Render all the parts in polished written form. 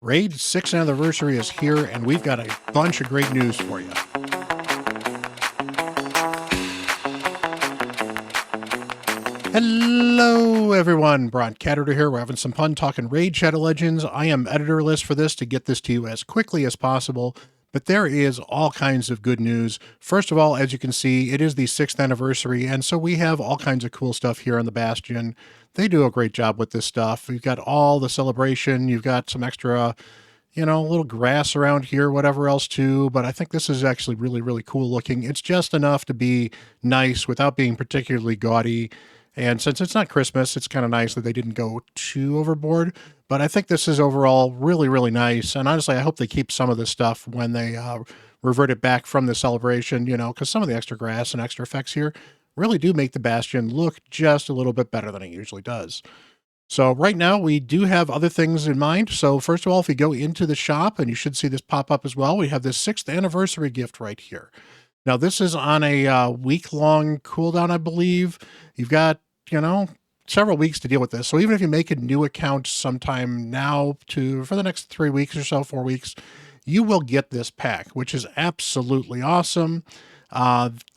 Raid's 6th anniversary is here, and we've got a bunch of great news for you. Hello, everyone. Bront, CatHerder here. We're having some fun talking Raid Shadow Legends. I am editorless for this to get this to you as quickly as possible, but there is all kinds of good news. First of all, as you can see, it is the 6th anniversary, and so we have all kinds of cool stuff here on the Bastion. They do a great job with this stuff. You've got all the celebration. You've got some extra, a little grass around here, whatever else too, but I think this is actually really, really cool looking. It's just enough to be nice without being particularly gaudy. And since it's not Christmas, it's kind of nice that they didn't go too overboard. But I think this is overall really, really nice. And honestly, I hope they keep some of this stuff when they revert it back from the celebration, because some of the extra grass and extra effects here really do make the Bastion look just a little bit better than it usually does. So right now we do have other things in mind. So first of all, if you go into the shop, and you should see this pop up as well, we have this 6th anniversary gift right here. Now this is on a week-long cooldown, I believe. You've got, several weeks to deal with this. So even if you make a new account sometime now for the next 3 weeks or so, 4 weeks, you will get this pack, which is absolutely awesome.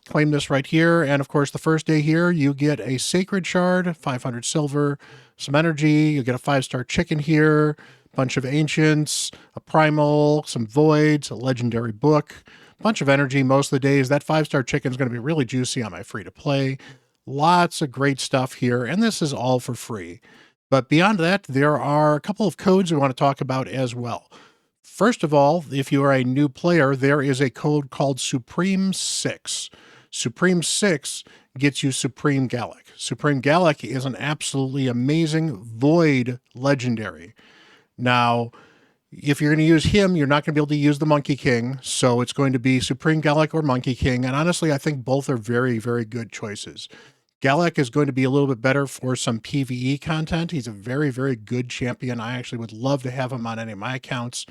Claim this right here. And of course, the first day here, you get a Sacred Shard, 500 silver, some energy. You get a 5-star chicken here, a bunch of Ancients, a Primal, some Voids, a Legendary Book, a bunch of energy most of the days. That 5-star chicken is going to be really juicy on my free-to-play. Lots of great stuff here, and this is all for free. But beyond that, there are a couple of codes we want to talk about as well. First of all, if you are a new player, there is a code called Supreme 6. Supreme 6 gets you Supreme Gallic. Supreme Gallic is an absolutely amazing Void legendary. Now, if you're going to use him, you're not going to be able to use the Monkey King, so it's going to be Supreme Gallic or Monkey King, and honestly, I think both are very, very good choices. Gallic is going to be a little bit better for some PvE content. He's a very, very good champion. I actually would love to have him on any of my accounts,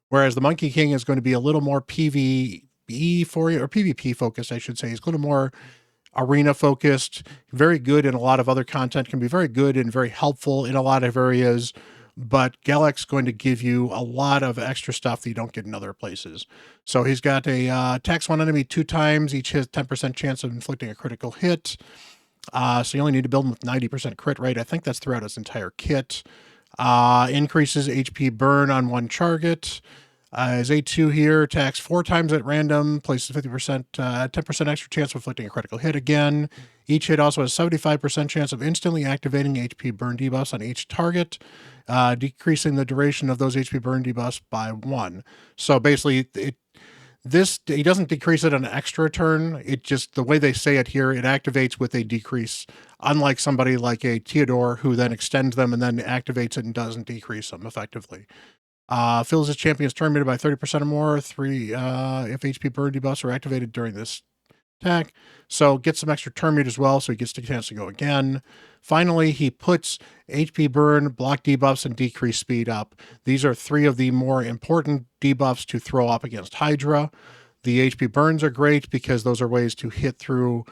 whereas the Monkey King is going to be a little more PvE for you, or PvP focused, I should say. He's a little more arena focused, very good in a lot of other content, can be very good and very helpful in a lot of areas, but Gallic's going to give you a lot of extra stuff that you don't get in other places. So he's got a attacks one enemy 2 times, each has 10% chance of inflicting a critical hit. So you only need to build him with 90% crit rate. I think that's throughout his entire kit. Increases HP burn on 1 target. His A2 here attacks 4 times at random, places 50%, 10% extra chance of inflicting a critical hit again. Each hit also has 75% chance of instantly activating HP burn debuffs on each target, decreasing the duration of those HP burn debuffs by 1. So basically, he doesn't decrease it an extra turn. It just, the way they say it here, it activates with a decrease, unlike somebody like a Theodore who then extends them and then activates it and doesn't decrease them effectively. Fills his champion's turn meter by 30% or more, 3 if HP burn debuffs are activated during this attack. So gets some extra turn meter as well, so he gets the chance to go again. Finally, he puts HP burn, block debuffs, and decrease speed up. These are 3 of the more important debuffs to throw up against Hydra. The HP burns are great because those are ways to hit through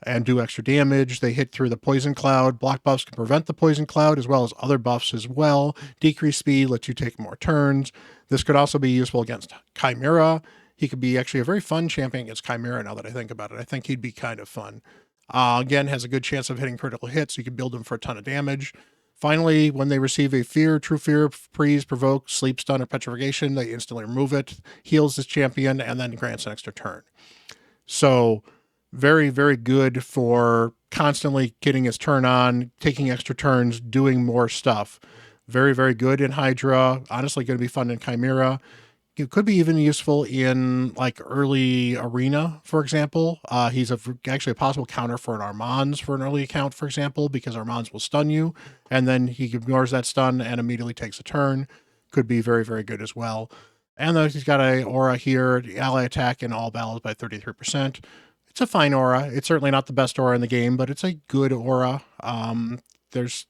and do extra damage. They hit through the poison cloud. Block buffs can prevent the poison cloud, as well as other buffs as well. Decrease speed lets you take more turns. This could also be useful against Chimera. He could be actually a very fun champion against Chimera now that I think about it. I think he'd be kind of fun. Again, has a good chance of hitting critical hits. So you can build him for a ton of damage. Finally, when they receive a fear, true fear, freeze, provoke, sleep, stun, or petrification, they instantly remove it, heals this champion, and then grants an extra turn. So very, very good for constantly getting his turn on, taking extra turns, doing more stuff. Very, very good in Hydra. Honestly, going to be fun in Chimera. It could be even useful in like early arena, for example. He's actually a possible counter for an Armands for an early account, for example, because Armands will stun you, and then he ignores that stun and immediately takes a turn. Could be very, very good as well. And then he's got a aura here, ally attack in all battles by 33%. It's a fine aura. It's certainly not the best aura in the game, but it's a good aura. That's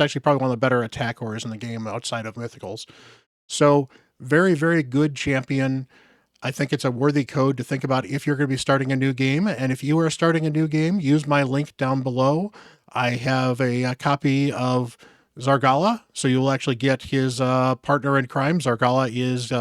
actually probably one of the better attack auras in the game outside of Mythicals. So very, very good champion. I think it's a worthy code to think about if you're going to be starting a new game. And if you are starting a new game, use my link down below. I have a copy of Zargala. So you'll actually get his partner in crime. Zargala is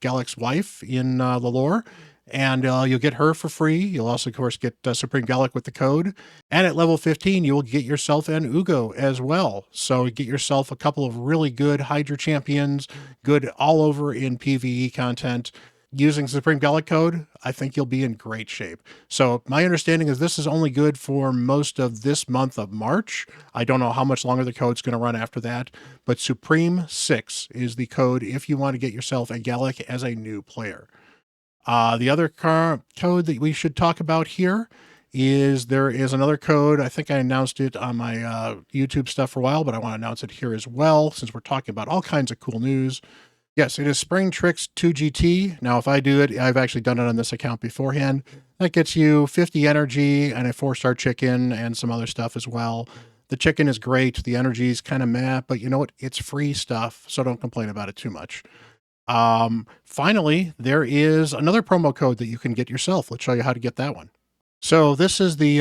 Gallic's wife in the lore. And you'll get her for free. You'll also, of course, get Supreme Gallic with the code. And at level 15, you'll get yourself an Ugo as well. So get yourself a couple of really good Hydra champions, good all over in PvE content. Using Supreme Gallic code, I think you'll be in great shape. So my understanding is this is only good for most of this month of March. I don't know how much longer the code's going to run after that, but Supreme 6 is the code if you want to get yourself a Gallic as a new player. The other code that we should talk about here is there is another code. I think I announced it on my YouTube stuff for a while, but I want to announce it here as well since we're talking about all kinds of cool news. Yes, it is Spring Tricks 2GT. Now, if I do it, I've actually done it on this account beforehand. That gets you 50 energy and a 4-star chicken and some other stuff as well. The chicken is great. The energy is kind of meh, but you know what? It's free stuff, so don't complain about it too much. Finally, there is another promo code that you can get yourself. Let's show you how to get that one. So this is the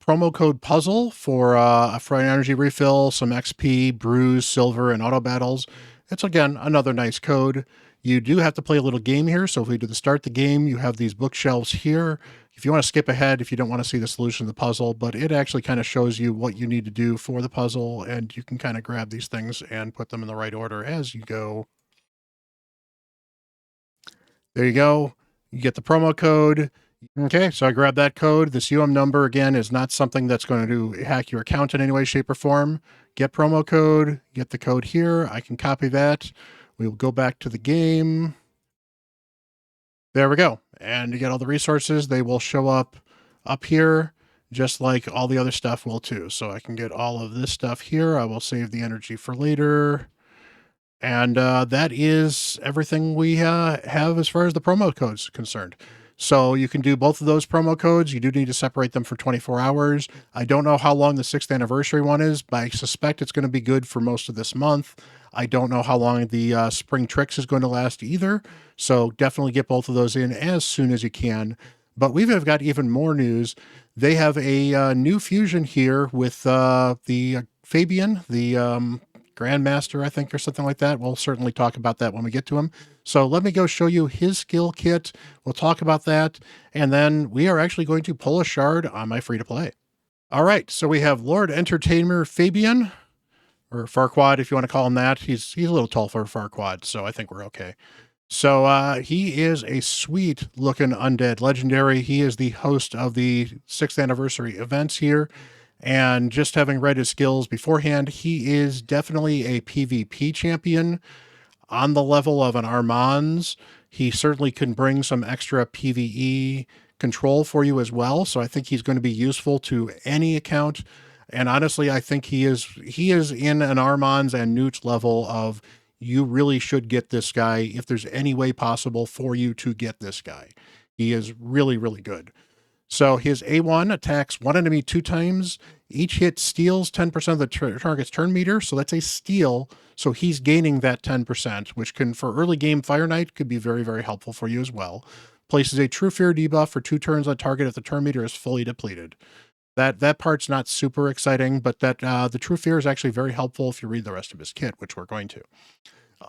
promo code puzzle for an energy refill, some XP, brews, silver, and auto battles. It's, again, another nice code. You do have to play a little game here. So if we do the start the game, you have these bookshelves here. If you want to skip ahead, if you don't want to see the solution of the puzzle, but it actually kind of shows you what you need to do for the puzzle, and you can kind of grab these things and put them in the right order as you go. There you go. You get the promo code. Okay, so I grabbed that code. This UM number, again, is not something that's going to hack your account in any way, shape, or form. Get promo code, get the code here. I can copy that. We'll go back to the game. There we go. And you get all the resources. They will show up here, just like all the other stuff will too. So I can get all of this stuff here. I will save the energy for later. And that is everything we have as far as the promo codes concerned. So you can do both of those promo codes. You do need to separate them for 24 hours. I don't know how long the 6th anniversary one is, but I suspect it's going to be good for most of this month. I don't know how long the Spring Tricks is going to last either. So definitely get both of those in as soon as you can. But we've got even more news. They have a new fusion here with the Fabian, the Grandmaster, I think, or something like that. We'll certainly talk about that when we get to him. So let me go show you his skill kit. We'll talk about that. And then we are actually going to pull a shard on my free-to-play. All right, so we have Lord Entertainer Fabian, or Farquaad, if you want to call him that. He's a little tall for a Farquaad, so I think we're okay. So he is a sweet-looking undead legendary. He is the host of the 6th anniversary events here. And just having read his skills beforehand, he is definitely a PvP champion on the level of an Armand's. He certainly can bring some extra PvE control for you as well. So I think he's going to be useful to any account. And honestly, I think he is in an Armand's and Newt's level of you really should get this guy if there's any way possible for you to get this guy. He is really, really good. So his A1 attacks one enemy 2 times. Each hit steals 10% of the target's turn meter. So that's a steal. So he's gaining that 10%, which can, for early game Fire Knight, could be very, very helpful for you as well. Places a True Fear debuff for 2 turns on target if the turn meter is fully depleted. That part's not super exciting, but that the True Fear is actually very helpful if you read the rest of his kit, which we're going to.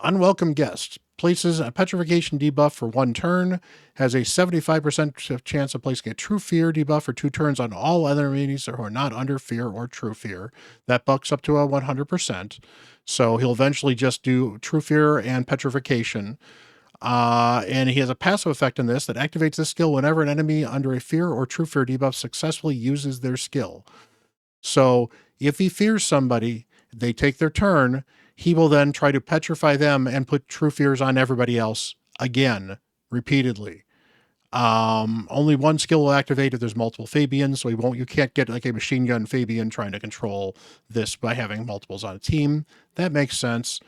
Unwelcome Guest places a petrification debuff for 1 turn, has a 75% chance of placing a True Fear debuff for 2 turns on all other enemies who are not under Fear or True Fear. That bucks up to a 100%. So he'll eventually just do True Fear and petrification. And he has a passive effect on this that activates this skill whenever an enemy under a Fear or True Fear debuff successfully uses their skill. So if he fears somebody, they take their turn, he will then try to petrify them and put True Fears on everybody else again, repeatedly. Only one skill will activate if there's multiple Fabians, so you can't get like a machine gun Fabian trying to control this by having multiples on a team. That makes sense,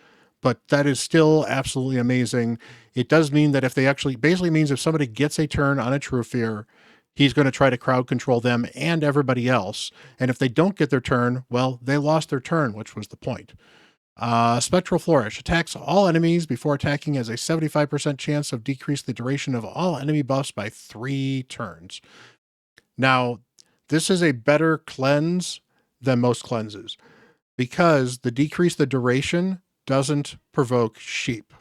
but that is still absolutely amazing. It does mean that if they actually, basically means if somebody gets a turn on a True Fear, he's going to try to crowd control them and everybody else. And if they don't get their turn, well, they lost their turn, which was the point. Spectral Flourish attacks all enemies before attacking, has a 75% chance of decrease the duration of all enemy buffs by 3 turns. Now, this is a better cleanse than most cleanses. because the duration doesn't provoke sheep.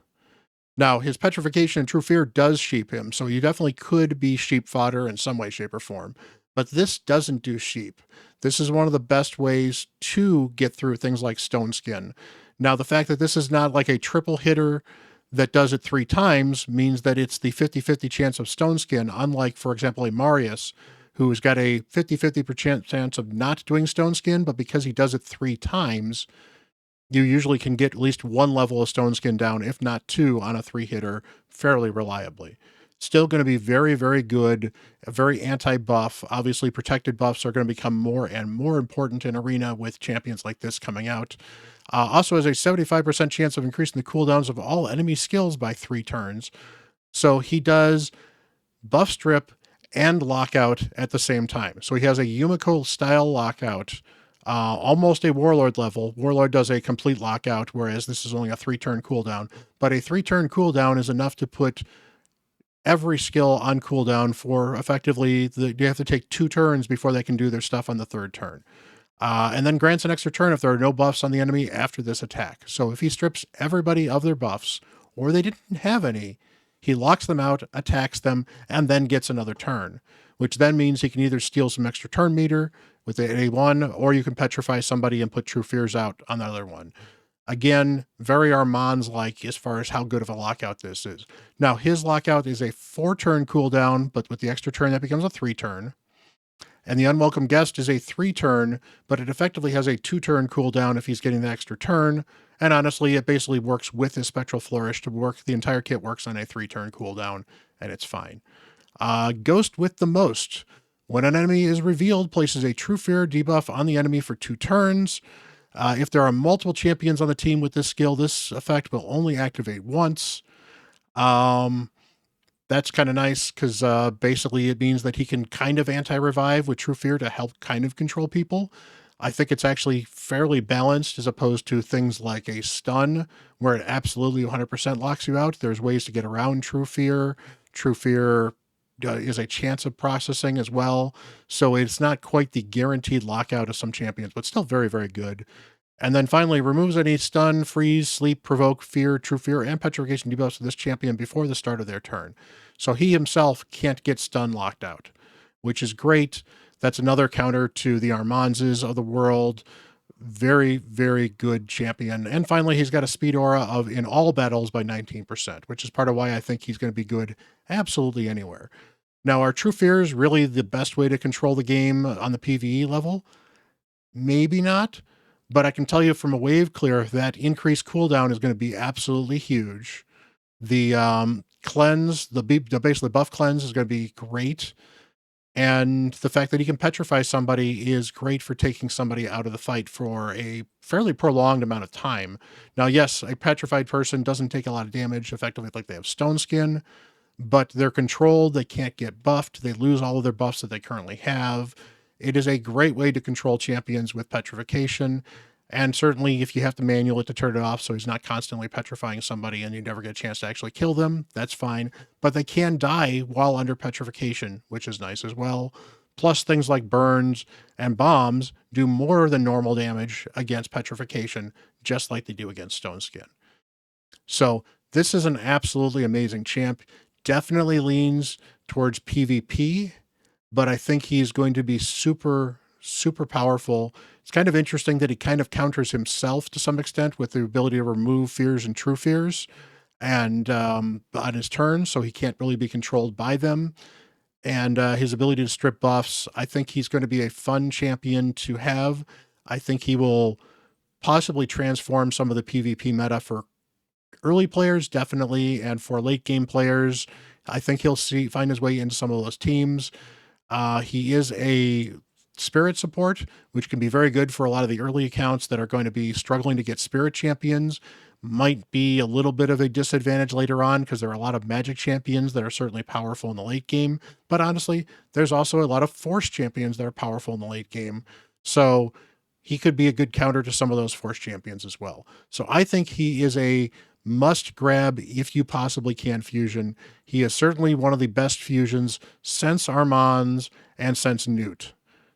Now, his petrification and true fear does sheep him, so you definitely could be sheep fodder in some way, shape, or form. But this doesn't do sheep. This is one of the best ways to get through things like Stone Skin. Now, the fact that this is not like a triple hitter that does it 3 times means that it's the 50-50 chance of Stone Skin, unlike, for example, a Marius, who's got a 50-50% chance of not doing Stone Skin, but because he does it 3 times, you usually can get at least one level of Stone Skin down, if not 2, on a 3-hitter fairly reliably. Still going to be very, very good, very anti-buff. Obviously, protected buffs are going to become more and more important in Arena with champions like this coming out. Also has a 75% chance of increasing the cooldowns of all enemy skills by 3 turns. So he does buff strip and lockout at the same time. So he has a Yumiko style lockout, almost a Warlord level. Warlord does a complete lockout, whereas this is only a 3-turn cooldown. But a 3-turn cooldown is enough to put every skill on cooldown for effectively, you have to take 2 turns before they can do their stuff on the 3rd turn. And then grants an extra turn if there are no buffs on the enemy after this attack. So if he strips everybody of their buffs, or they didn't have any, he locks them out, attacks them, and then gets another turn, which then means he can either steal some extra turn meter with the A1, or you can petrify somebody and put True Fears out on the other one. Again, very Armands-like as far as how good of a lockout this is. Now, his lockout is a 4-turn cooldown, but with the extra turn, that becomes a 3-turn. And the Unwelcome Guest is a 3-turn, but it effectively has a 2-turn cooldown if he's getting the extra turn. And honestly, it basically works with his Spectral Flourish to work. The entire kit works on a 3-turn cooldown, and it's fine. Ghost with the Most. When an enemy is revealed, places a True Fear debuff on the enemy for 2 turns. If there are multiple champions on the team with this skill, this effect will only activate once. That's kind of nice because basically it means that he can kind of anti-revive with True Fear to help kind of control people. I think it's actually fairly balanced as opposed to things like a stun where it absolutely 100% locks you out. There's ways to get around True Fear. True Fear is a chance of processing as well. So it's not quite the guaranteed lockout of some champions, but still very, very good. And then finally, removes any stun, freeze, sleep, provoke, fear, true fear, and petrification debuffs to this champion before the start of their turn. So he himself can't get stun locked out, which is great. That's another counter to the Armanzes of the world. Very, very good champion. And finally, he's got a speed aura of in all battles by 19%, which is part of why I think he's going to be good absolutely anywhere. Now, are True Fears really the best way to control the game on the PvE level? Maybe not. But I can tell you from a wave clear that increased cooldown is going to be absolutely huge. The cleanse, the basically buff cleanse is going to be great. And the fact that he can petrify somebody is great for taking somebody out of the fight for a fairly prolonged amount of time. Now, yes, a petrified person doesn't take a lot of damage, effectively like they have Stone Skin, but they're controlled, they can't get buffed, they lose all of their buffs that they currently have. It is a great way to control champions with petrification. And certainly if you have to manual it to turn it off so he's not constantly petrifying somebody and you never get a chance to actually kill them, that's fine. But they can die while under petrification, which is nice as well. Plus things like burns and bombs do more than normal damage against petrification, just like they do against Stone Skin. So this is an absolutely amazing champ. Definitely leans towards PvP, but I think he's going to be super, super powerful. It's kind of interesting that he kind of counters himself to some extent with the ability to remove fears and true fears and on his turn, so he can't really be controlled by them. And his ability to strip buffs, I think he's going to be a fun champion to have. I think he will possibly transform some of the PvP meta for early players, definitely, and for late game players. I think he'll find his way into some of those teams. He is a spirit support, which can be very good for a lot of the early accounts that are going to be struggling to get spirit champions. Might be a little bit of a disadvantage later on because there are a lot of magic champions that are certainly powerful in the late game. But honestly, there's also a lot of force champions that are powerful in the late game. So he could be a good counter to some of those force champions as well. So I think he is a must grab if you possibly can fusion. He is certainly one of the best fusions since Armand's and since Newt.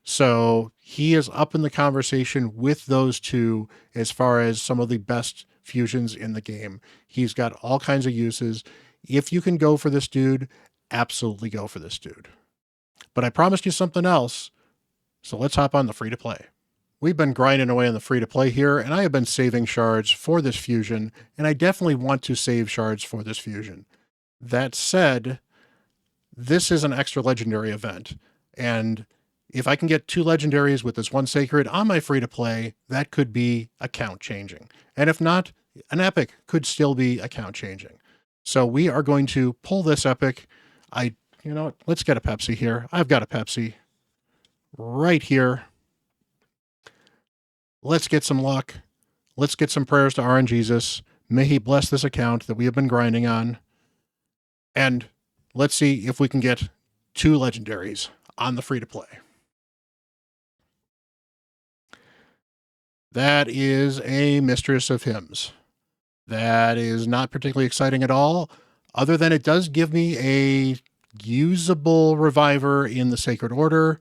So he is up in the conversation with those two as far as some of the best fusions in the game. He's got all kinds of uses. If you can go for this dude, absolutely go for this dude. But I promised you something else, so let's hop on the free-to-play. We've been grinding away on the free-to-play here, and I have been saving shards for this fusion, and I definitely want to save shards for this fusion. That said, this is an extra legendary event, and if I can get 2 legendaries with this 1 sacred on my free-to-play, that could be account changing. And if not, an epic could still be account changing. So we are going to pull this epic. You know what? Let's get a Pepsi here. I've got a Pepsi right here. Let's get some luck. Let's get some prayers to RNGesus. May he bless this account that we have been grinding on. And let's see if we can get 2 legendaries on the free-to-play. That is a Mistress of Hymns. That is not particularly exciting at all, other than it does give me a usable reviver in the Sacred Order,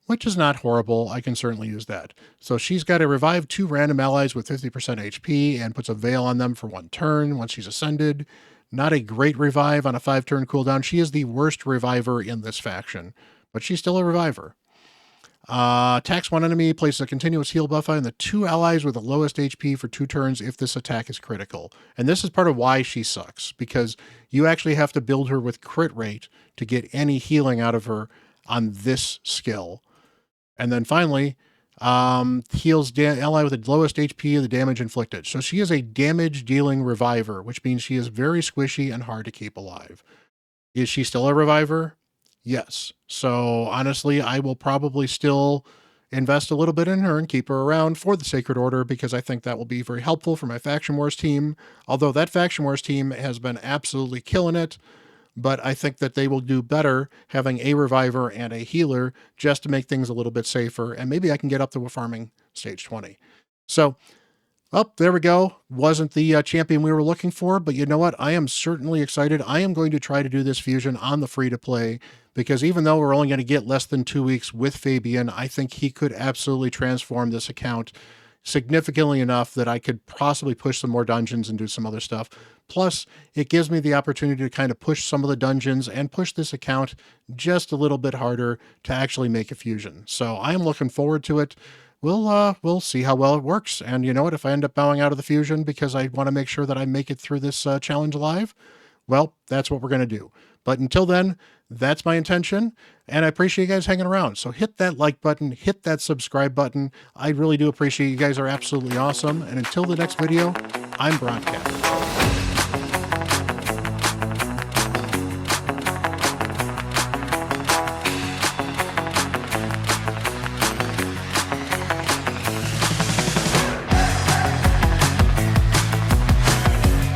which is not horrible. I can certainly use that. So she's got to revive 2 random allies with 50% HP and puts a veil on them for 1 turn once she's ascended. Not a great revive on a 5-turn cooldown. She is the worst reviver in this faction, but she's still a reviver. Attacks 1 enemy, places a continuous heal buff on the 2 allies with the lowest HP for 2 turns if this attack is critical. And this is part of why she sucks, because you actually have to build her with crit rate to get any healing out of her on this skill. And then finally, heals ally with the lowest HP of the damage inflicted. So she is a damage-dealing reviver, which means she is very squishy and hard to keep alive. Is she still a reviver? Yes. So honestly, I will probably still invest a little bit in her and keep her around for the Sacred Order, because I think that will be very helpful for my Faction Wars team. Although that Faction Wars team has been absolutely killing it, but I think that they will do better having a reviver and a healer just to make things a little bit safer, and maybe I can get up to a farming stage 20. So, there we go. Wasn't the champion we were looking for, but you know what? I am certainly excited. I am going to try to do this fusion on the free-to-play, because even though we're only going to get less than 2 weeks with Fabian, I think he could absolutely transform this account significantly enough that I could possibly push some more dungeons and do some other stuff. Plus, it gives me the opportunity to kind of push some of the dungeons and push this account just a little bit harder to actually make a fusion. So I am looking forward to it. We'll see how well it works. And you know what? If I end up bowing out of the fusion because I want to make sure that I make it through this challenge alive, well, that's what we're going to do. But until then, that's my intention, and I appreciate you guys hanging around. So hit that like button, hit that subscribe button. I really do appreciate you guys are absolutely awesome. And until the next video, I'm Bront.